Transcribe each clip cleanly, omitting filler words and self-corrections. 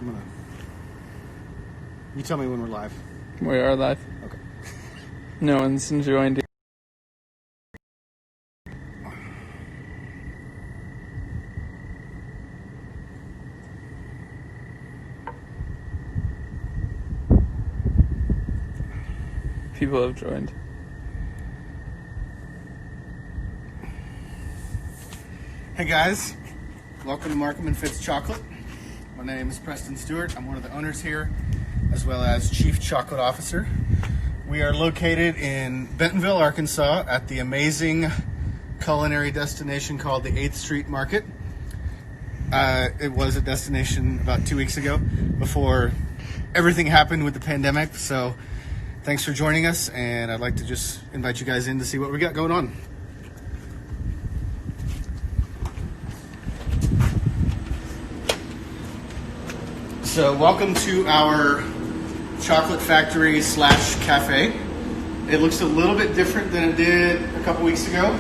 You tell me when we're live. We are live. Okay. No one's joined. People have joined. Hey guys, welcome to Markham Fitz Chocolate. My name is Preston Stewart. I'm one of the owners here, as well as Chief Chocolate Officer. We are located in Bentonville, Arkansas, at the amazing culinary destination called the 8th Street Market. It was a destination about 2 weeks ago before everything happened with the pandemic. So thanks for joining us, and I'd like to just invite you guys in to see what we got going on. So welcome to our chocolate factory / cafe. It looks a little bit different than it did a couple weeks ago.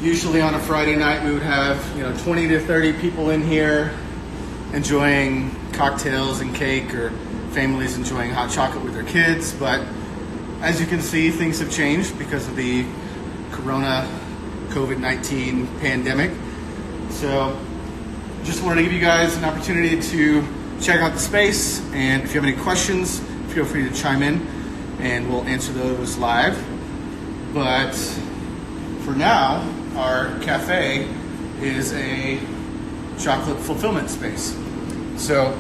Usually on a Friday night we would have 20 to 30 people in here enjoying cocktails and cake, or families enjoying hot chocolate with their kids. But as you can see, things have changed because of the COVID-19 pandemic. So just wanted to give you guys an opportunity to check out the space, and if you have any questions, feel free to chime in and we'll answer those live. But for now, our cafe is a chocolate fulfillment space. So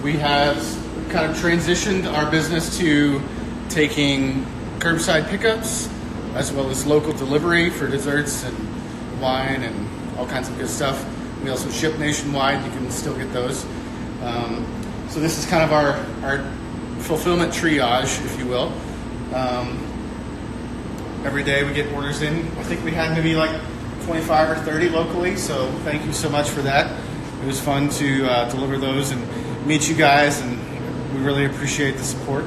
we have kind of transitioned our business to taking curbside pickups as well as local delivery for desserts and wine and all kinds of good stuff. We also ship nationwide. You can still get those. So this is kind of our fulfillment triage, if you will. Every day we get orders in. I think we had maybe like 25 or 30 locally, so thank you so much for that. It was fun to deliver those and meet you guys, and we really appreciate the support.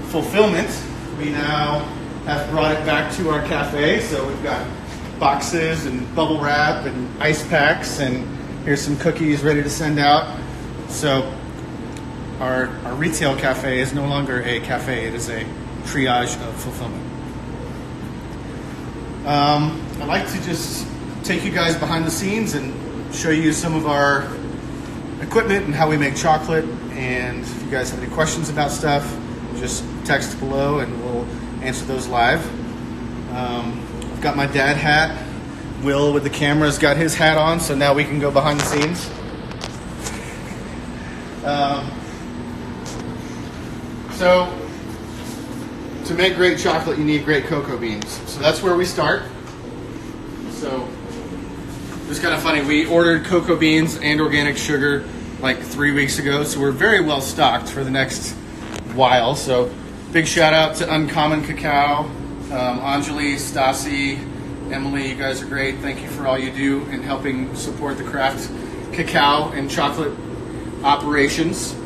Fulfillment, we now have brought it back to our cafe, so we've got boxes and bubble wrap and ice packs, and here's some cookies ready to send out. So our retail cafe is no longer a cafe, it is a triage of fulfillment. I'd like to just take you guys behind the scenes and show you some of our equipment and how we make chocolate, and if you guys have any questions about stuff, just text below and we'll answer those live. I've got my dad hat. Will with the camera's got his hat on, so now we can go behind the scenes. So to make great chocolate, you need great cocoa beans. So that's where we start. So it's kind of funny. We ordered cocoa beans and organic sugar like 3 weeks ago, so we're very well stocked for the next while. So big shout out to Uncommon Cacao, Anjali, Stasi, Emily, you guys are great. Thank you for all you do in helping support the craft cacao and chocolate operations.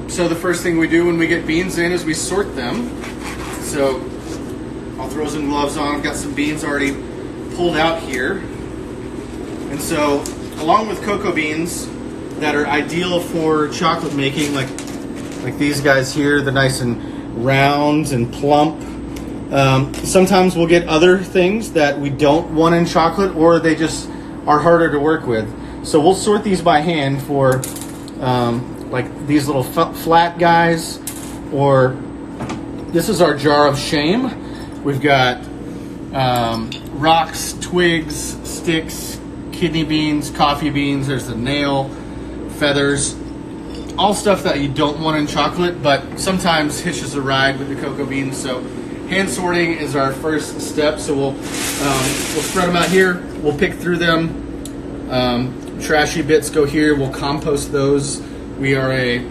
So the first thing we do when we get beans in is we sort them. So I'll throw some gloves on. I've got some beans already pulled out here. And so along with cocoa beans that are ideal for chocolate making, like these guys here, they're nice and round and plump. Sometimes we'll get other things that we don't want in chocolate, or they just are harder to work with. So we'll sort these by hand for like these little flat guys, or this is our jar of shame. We've got rocks, twigs, sticks, kidney beans, coffee beans, there's the nail, feathers, all stuff that you don't want in chocolate, but sometimes hitches a ride with the cocoa beans. So hand sorting is our first step. So we'll spread them out here. We'll pick through them. Trashy bits go here. We'll compost those. We are a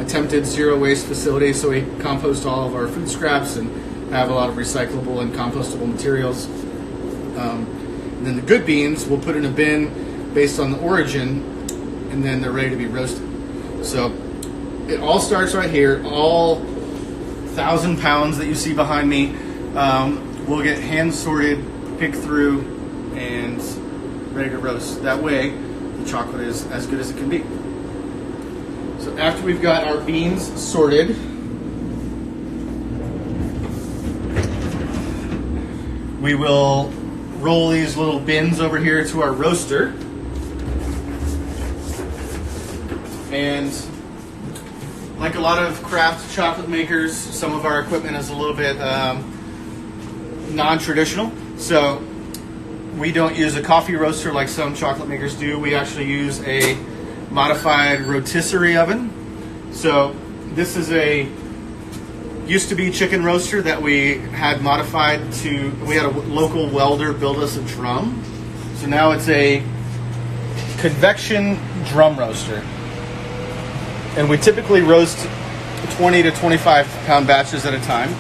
attempted zero waste facility, so we compost all of our food scraps and have a lot of recyclable and compostable materials. And then the good beans we'll put in a bin based on the origin, and then they're ready to be roasted. So it all starts right here. All 1,000 pounds that you see behind me will get hand sorted, picked through, and ready to roast. That way, the chocolate is as good as it can be. So after we've got our beans sorted, we will roll these little bins over here to our roaster. And like a lot of craft chocolate makers, some of our equipment is a little bit non-traditional. So we don't use a coffee roaster like some chocolate makers do. We actually use a modified rotisserie oven. So this is used to be chicken roaster that we had modified to, we had a local welder build us a drum. So now it's a convection drum roaster. And we typically roast 20 to 25 pound batches at a time.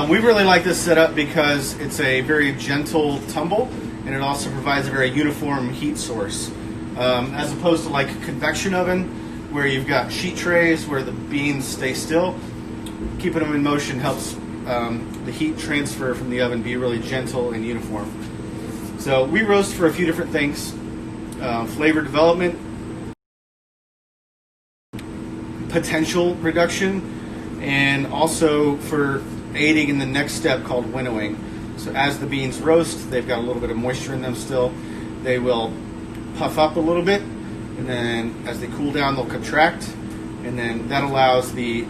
We really like this setup because it's a very gentle tumble, and it also provides a very uniform heat source. As opposed to like a convection oven, where you've got sheet trays where the beans stay still. Keeping them in motion helps the heat transfer from the oven be really gentle and uniform. So we roast for a few different things. Flavor development, potential reduction, and also for aiding in the next step called winnowing. So as the beans roast, they've got a little bit of moisture in them still. They will puff up a little bit, and then as they cool down, they'll contract, and then that allows the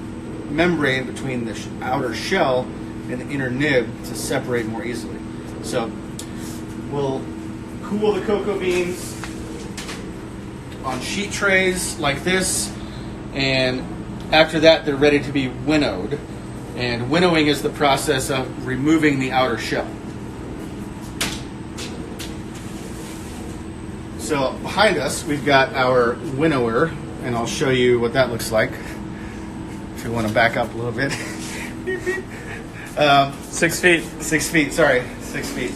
membrane between the outer shell and the inner nib to separate more easily. So we'll cool the cocoa beans on sheet trays like this, and after that they're ready to be winnowed. And winnowing is the process of removing the outer shell. So behind us we've got our winnower, and I'll show you what that looks like if you want to back up a little bit. 6 feet. 6 feet, sorry, 6 feet.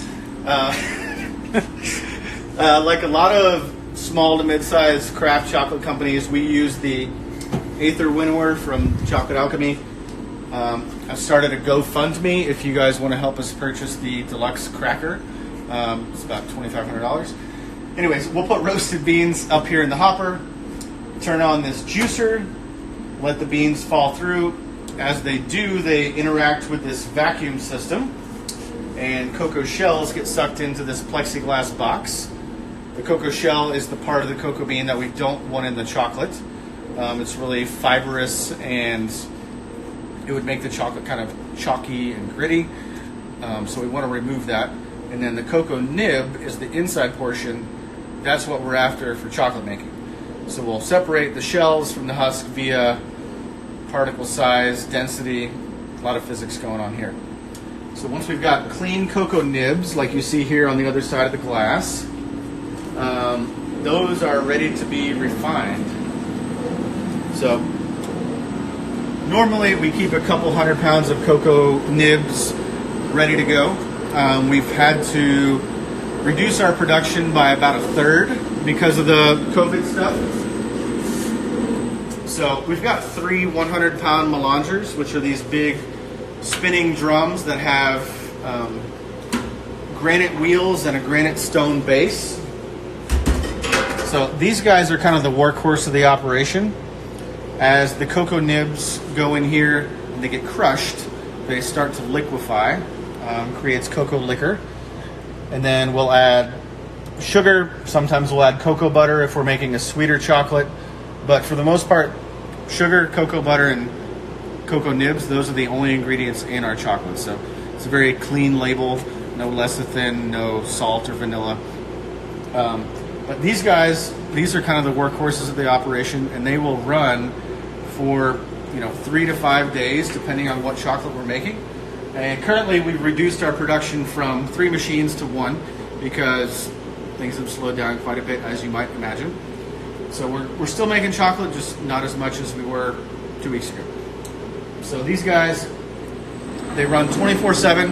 Like a lot of small to mid-sized craft chocolate companies, we use the Aether winnower from Chocolate Alchemy. I've started a GoFundMe if you guys want to help us purchase the deluxe cracker. It's about $2,500. Anyways, we'll put roasted beans up here in the hopper, turn on this juicer, let the beans fall through. As they do, they interact with this vacuum system, and cocoa shells get sucked into this plexiglass box. The cocoa shell is the part of the cocoa bean that we don't want in the chocolate. It's really fibrous, and it would make the chocolate kind of chalky and gritty. So we want to remove that. And then the cocoa nib is the inside portion. That's what we're after for chocolate making. So we'll separate the shells from the husk via particle size, density, a lot of physics going on here. So once we've got clean cocoa nibs, like you see here on the other side of the glass, those are ready to be refined. So normally we keep a couple 100 pounds of cocoa nibs ready to go. We've had to reduce our production by about a third because of the COVID stuff. So we've got 3 100-pound melangers, which are these big spinning drums that have granite wheels and a granite stone base. So these guys are kind of the workhorse of the operation. As the cocoa nibs go in here and they get crushed, they start to liquefy, creates cocoa liquor. And then we'll add sugar. Sometimes we'll add cocoa butter if we're making a sweeter chocolate. But for the most part, sugar, cocoa butter, and cocoa nibs, those are the only ingredients in our chocolate. So it's a very clean label, no lecithin, no salt or vanilla. But these guys, these are kind of the workhorses of the operation, and they will run for 3 to 5 days, depending on what chocolate we're making. And currently we've reduced our production from 3 machines to 1 because things have slowed down quite a bit, as you might imagine. So we're still making chocolate, just not as much as we were 2 weeks ago. So these guys, they run 24/7,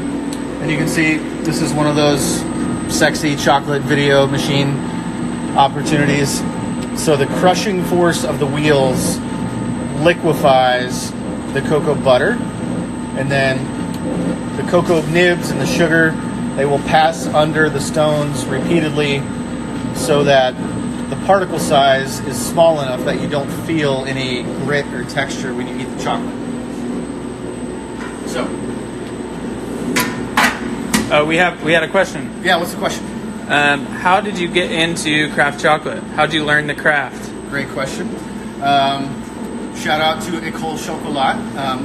and you can see this is one of those sexy chocolate video machine opportunities. So the crushing force of the wheels liquefies the cocoa butter, and then the cocoa nibs and the sugar they will pass under the stones repeatedly so that the particle size is small enough that you don't feel any grit or texture when you eat the chocolate. So, we had a question. yeah, what's the question? How did you get into craft chocolate? How did you learn the craft? Great question. Shout out to École Chocolat.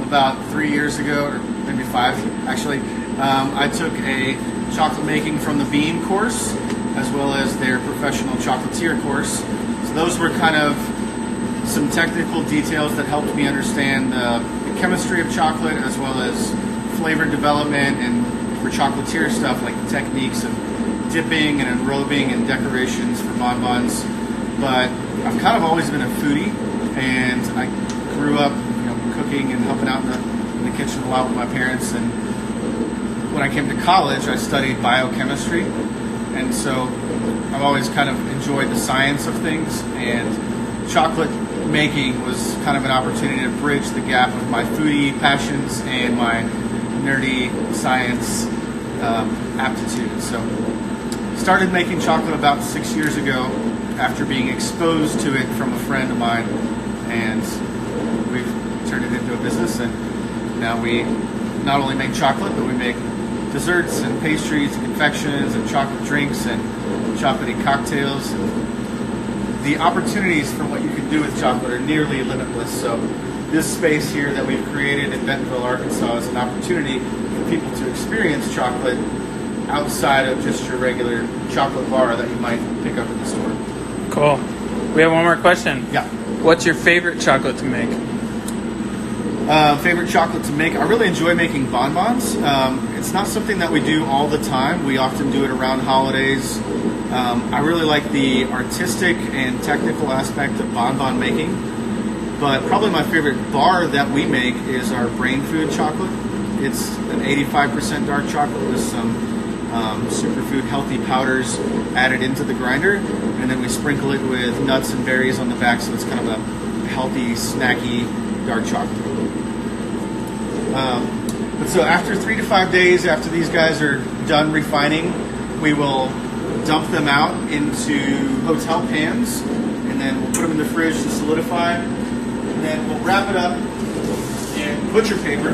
About 3 years ago, or maybe 5 actually, I took a chocolate making from the Bean course, as well as their professional chocolatier course. So those were kind of some technical details that helped me understand the chemistry of chocolate, as well as flavor development, and for chocolatier stuff like the techniques of dipping and enrobing and decorations for bonbons. But I've kind of always been a foodie, and I grew up, cooking and helping out in the kitchen a lot with my parents. And when I came to college, I studied biochemistry, and so I've always kind of enjoyed the science of things. And chocolate making was kind of an opportunity to bridge the gap of my foodie passions and my nerdy science aptitude. So started making chocolate about 6 years ago after being exposed to it from a friend of mine, and we've turned it into a business. And now we not only make chocolate, but we make desserts and pastries and confections and chocolate drinks and chocolatey cocktails. And the opportunities for what you can do with chocolate are nearly limitless. So this space here that we've created in Bentonville, Arkansas is an opportunity for people to experience chocolate outside of just your regular chocolate bar that you might pick up in the store. Cool. We have one more question. Yeah. What's your favorite chocolate to make? Favorite chocolate to make? I really enjoy making bonbons. It's not something that we do all the time. We often do it around holidays. I really like the artistic and technical aspect of bonbon making, but probably my favorite bar that we make is our brain food chocolate. It's an 85% dark chocolate with some superfood healthy powders added into the grinder, and then we sprinkle it with nuts and berries on the back, so it's kind of a healthy, snacky dark chocolate. But so after 3 to 5 days after these guys are done refining, we will dump them out into hotel pans, and then we'll put them in the fridge to solidify, and then we'll wrap it up in butcher paper.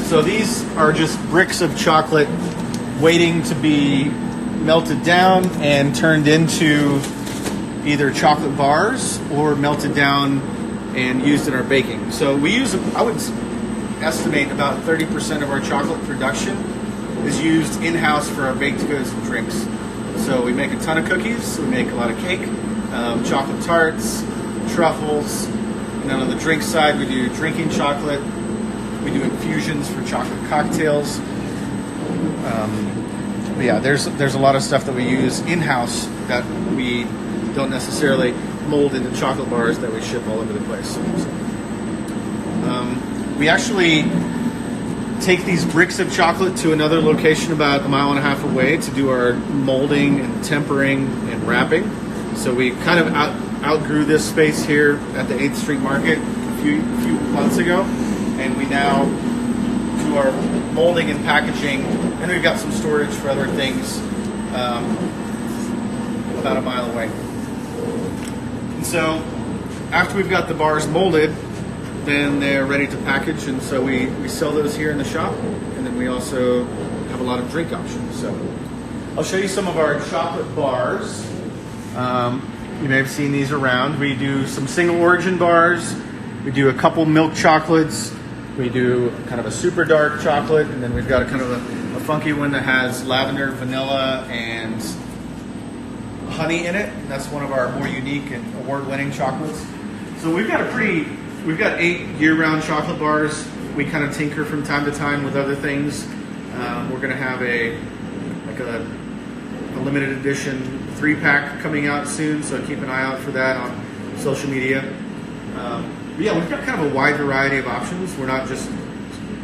So these are just bricks of chocolate waiting to be melted down and turned into either chocolate bars or melted down and used in our baking. So we use, I would estimate, about 30% of our chocolate production is used in-house for our baked goods and drinks. So we make a ton of cookies, we make a lot of cake, chocolate tarts, truffles, and then on the drink side we do drinking chocolate, we do infusions for chocolate cocktails. But yeah, there's a lot of stuff that we use in-house that we don't necessarily mold into chocolate bars that we ship all over the place. We actually take these bricks of chocolate to another location about 1.5 miles away to do our molding and tempering and wrapping. So we kind of outgrew this space here at the 8th Street Market a few months ago, and we now do our molding and packaging, and we've got some storage for other things about 1 mile away. And so after we've got the bars molded, then they're ready to package, and so we sell those here in the shop, and then we also have a lot of drink options. So I'll show you some of our chocolate bars. You may have seen these around. We do some single origin bars, we do a couple milk chocolates, we do kind of a super dark chocolate, and then we've got a kind of a funky one that has lavender, vanilla, and honey in it. That's one of our more unique and award-winning chocolates. So we've got 8 year-round chocolate bars. We kind of tinker from time to time with other things. We're going to have a limited edition 3-pack coming out soon, so keep an eye out for that on social media. But yeah, we've got kind of a wide variety of options. We're not just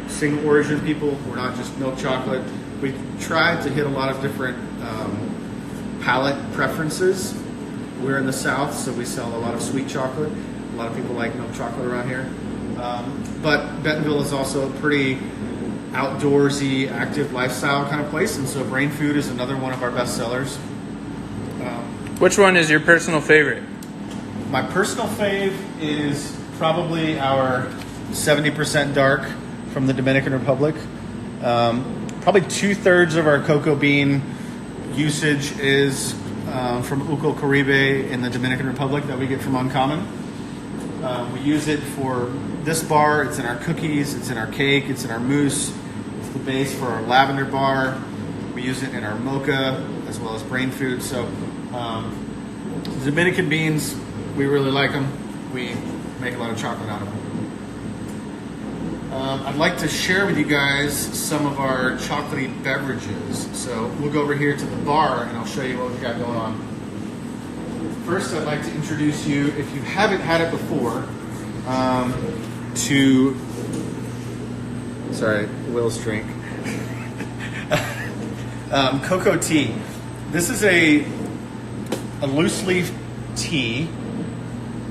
single origin people. We're not just milk chocolate. We tried to hit a lot of different palate preferences. We're in the South, so we sell a lot of sweet chocolate. A lot of people like milk chocolate around here. But Bentonville is also a pretty outdoorsy, active lifestyle kind of place. And so Brain Food is another one of our best sellers. Which one is your personal favorite? My personal fave is probably our 70% dark from the Dominican Republic. Probably 2/3 of our cocoa bean usage is from Uco Caribe in the Dominican Republic that we get from Uncommon. We use it for this bar, it's in our cookies, it's in our cake, it's in our mousse, it's the base for our lavender bar. We use it in our mocha as well as Brain Food. So Dominican beans, we really like them. We make a lot of chocolate out of them. I'd like to share with you guys some of our chocolatey beverages. So we'll go over here to the bar and I'll show you what we've got going on. First, I'd like to introduce you, if you haven't had it before, to, sorry, Will's drink. Cocoa tea. This is a loose leaf tea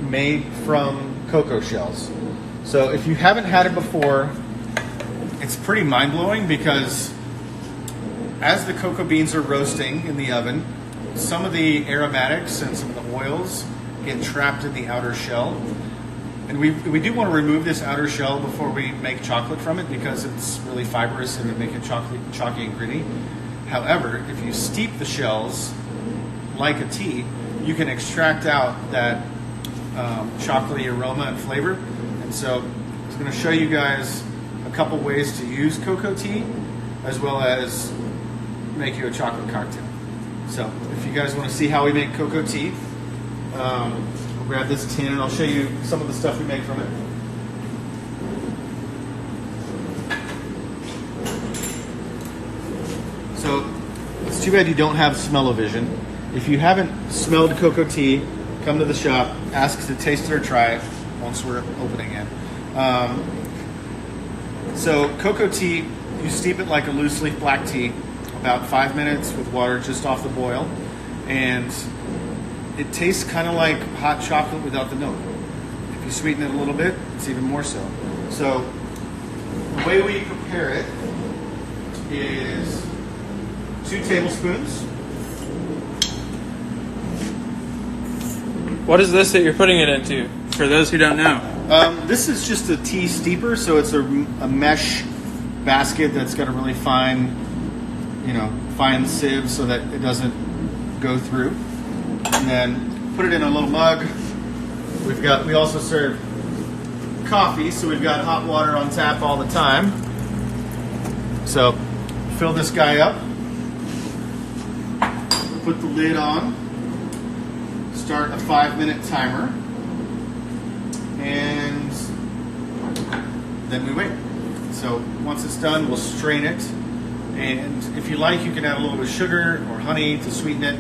made from cocoa shells. So if you haven't had it before, it's pretty mind-blowing because as the cocoa beans are roasting in the oven, some of the aromatics and some of the oils get trapped in the outer shell. And we do want to remove this outer shell before we make chocolate from it because it's really fibrous and it makes it chalky and gritty. However, if you steep the shells like a tea, you can extract out that chocolatey aroma and flavor. And so I'm going to show you guys a couple ways to use cocoa tea as well as make you a chocolate cocktail. So if you guys want to see how we make cocoa tea, I'll grab this tin and I'll show you some of the stuff we make from it. So it's too bad you don't have smell-o-vision. If you haven't smelled cocoa tea, come to the shop, ask to taste it or try it once we're opening it. So cocoa tea, you steep it like a loose leaf black tea, about 5 minutes with water just off the boil, and it tastes kind of like hot chocolate without the milk. If you sweeten it a little bit, it's even more so. So the way we prepare it is 2 tablespoons. What is this that you're putting it into, for those who don't know? This is just a tea steeper, so it's a mesh basket that's got a really fine, fine sieve so that it doesn't go through. And then put it in a little mug. We also serve coffee, so we've got hot water on tap all the time. So fill this guy up, put the lid on, start a 5-minute timer, and then we wait. So once it's done, we'll strain it, and if you like, you can add a little bit of sugar or honey to sweeten it,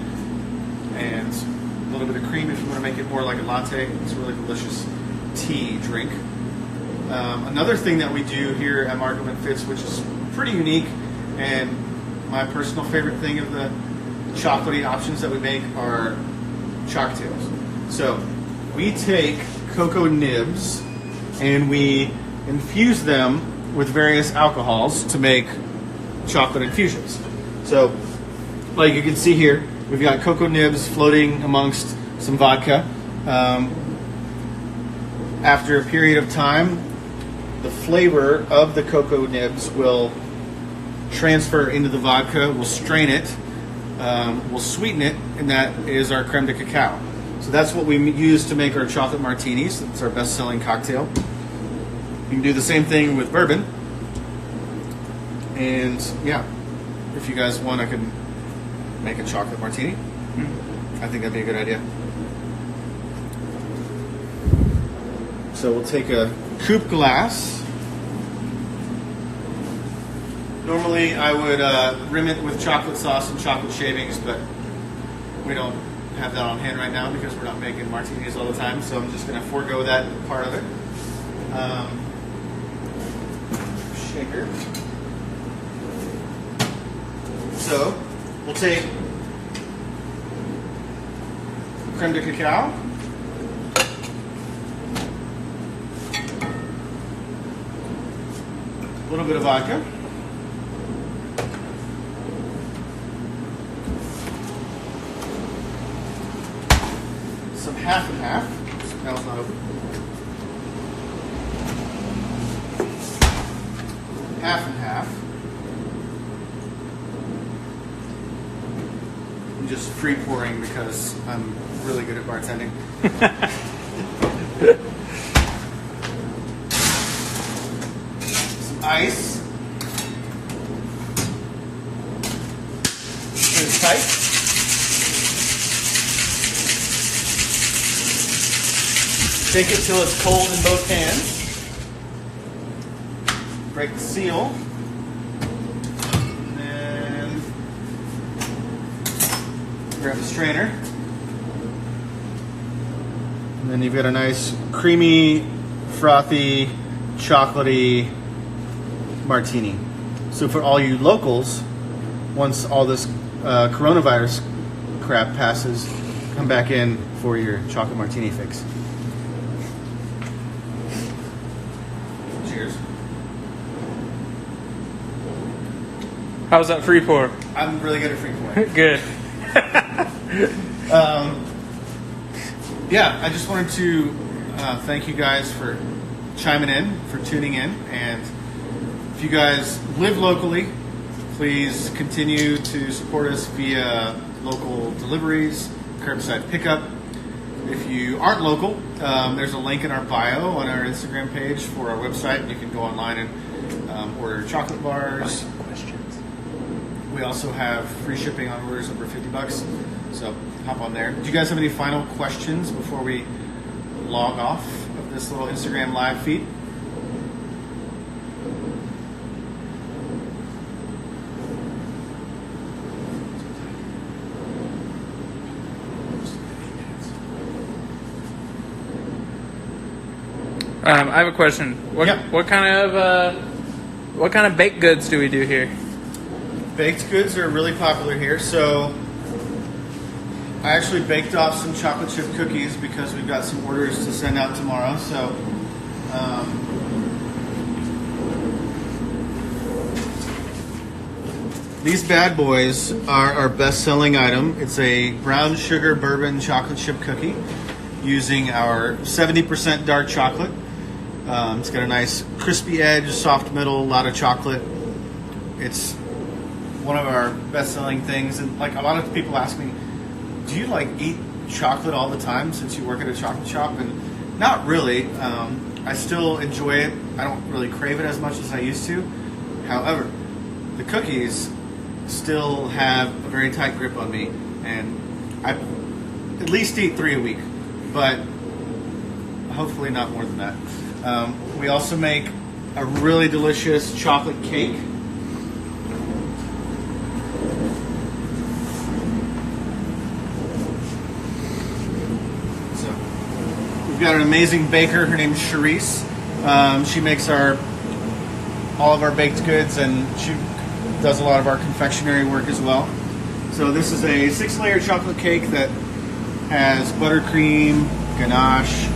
and a little bit of cream if you want to make it more like a latte. It's a really delicious tea drink. Another thing that we do here at Markham Fitz, which is pretty unique, and my personal favorite thing of the chocolatey options that we make are chocktails. So we take cocoa nibs and we infuse them with various alcohols to make chocolate infusions. So like you can see here, we've got cocoa nibs floating amongst some vodka. After a period of time, the flavor of the cocoa nibs will transfer into the vodka. We'll strain it, we'll sweeten it, and that is our creme de cacao. So that's what we use to make our chocolate martinis. It's our best-selling cocktail. You can do the same thing with bourbon. And yeah, if you guys want, I can make a chocolate martini. I think that'd be a good idea. So we'll take a coupe glass. Normally I would rim it with chocolate sauce and chocolate shavings, but we don't have that on hand right now because we're not making martinis all the time, so I'm just going to forego that part of it. Shaker. So we'll take creme de cacao, a little bit of vodka, some half and half. That was not open. Half and half. I'm just free pouring because I'm really good at bartending. Some ice. It's tight. Shake it till it's cold in both hands. Break the seal. And then grab a strainer. And then you've got a nice creamy, frothy, chocolatey martini. So for all you locals, once all this coronavirus crap passes, come back in for your chocolate martini fix. Cheers. How's that free pour? I'm really good at free pouring. Good. Yeah, I just wanted to thank you guys for chiming in, for tuning in, and if you guys live locally, please continue to support us via local deliveries, curbside pickup. If you aren't local, there's a link in our bio on our Instagram page for our website. You can go online and order chocolate bars. Questions. We also have free shipping on orders over $50, so hop on there. Do you guys have any final questions before we log off of this little Instagram live feed? I have a question. What kind of baked goods do we do here? Baked goods are really popular here, so I actually baked off some chocolate chip cookies because we've got some orders to send out tomorrow. So these bad boys are our best-selling item. It's a brown sugar bourbon chocolate chip cookie using our 70% dark chocolate. It's got a nice crispy edge, soft middle, a lot of chocolate. It's one of our best-selling things, and like a lot of people ask me, do you like eat chocolate all the time since you work at a chocolate shop? And not really. I still enjoy it. I don't really crave it as much as I used to. However, the cookies still have a very tight grip on me, and I at least eat 3 a week, but hopefully not more than that. We also make a really delicious chocolate cake. So we've got an amazing baker. Her name's Charisse. She makes all of our baked goods, and she does a lot of our confectionery work as well. So this is a 6-layer chocolate cake that has buttercream, ganache.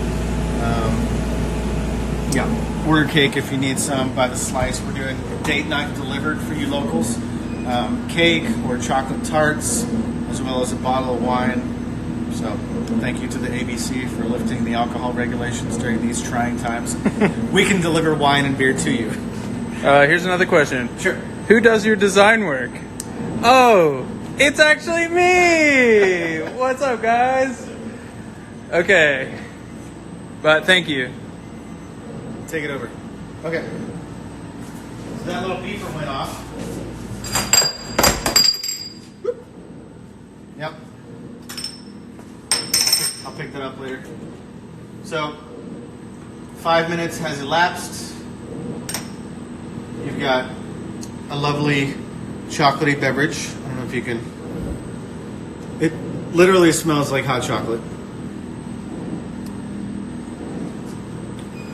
Order cake if you need some by the slice. We're doing date night delivered for you locals. Cake or chocolate tarts, as well as a bottle of wine. So thank you to the ABC for lifting the alcohol regulations during these trying times. We can deliver wine and beer to you. Here's another question. Sure. Who does your design work? Oh, it's actually me! What's up, guys? Okay. But thank you. Take it over. Okay. So that little beeper went off. Whoop. Yep. I'll pick that up later. So, 5 minutes has elapsed. You've got a lovely chocolatey beverage. I don't know if you can. It literally smells like hot chocolate.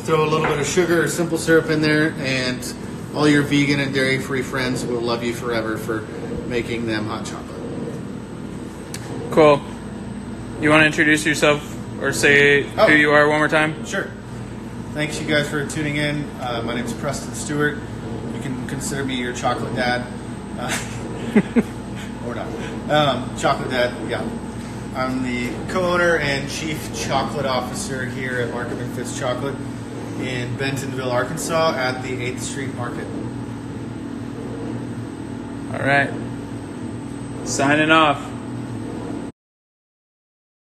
Throw a little bit of sugar or simple syrup in there, and all your vegan and dairy-free friends will love you forever for making them hot chocolate. Cool. You want to introduce yourself or say who you are one more time? Sure. Thanks you guys for tuning in. My name is Preston Stewart. You can consider me your chocolate dad. Or not. Chocolate dad, yeah. I'm the co-owner and chief chocolate officer here at Markham Fitz Chocolate in Bentonville, Arkansas at the 8th Street Market. All right. Signing off.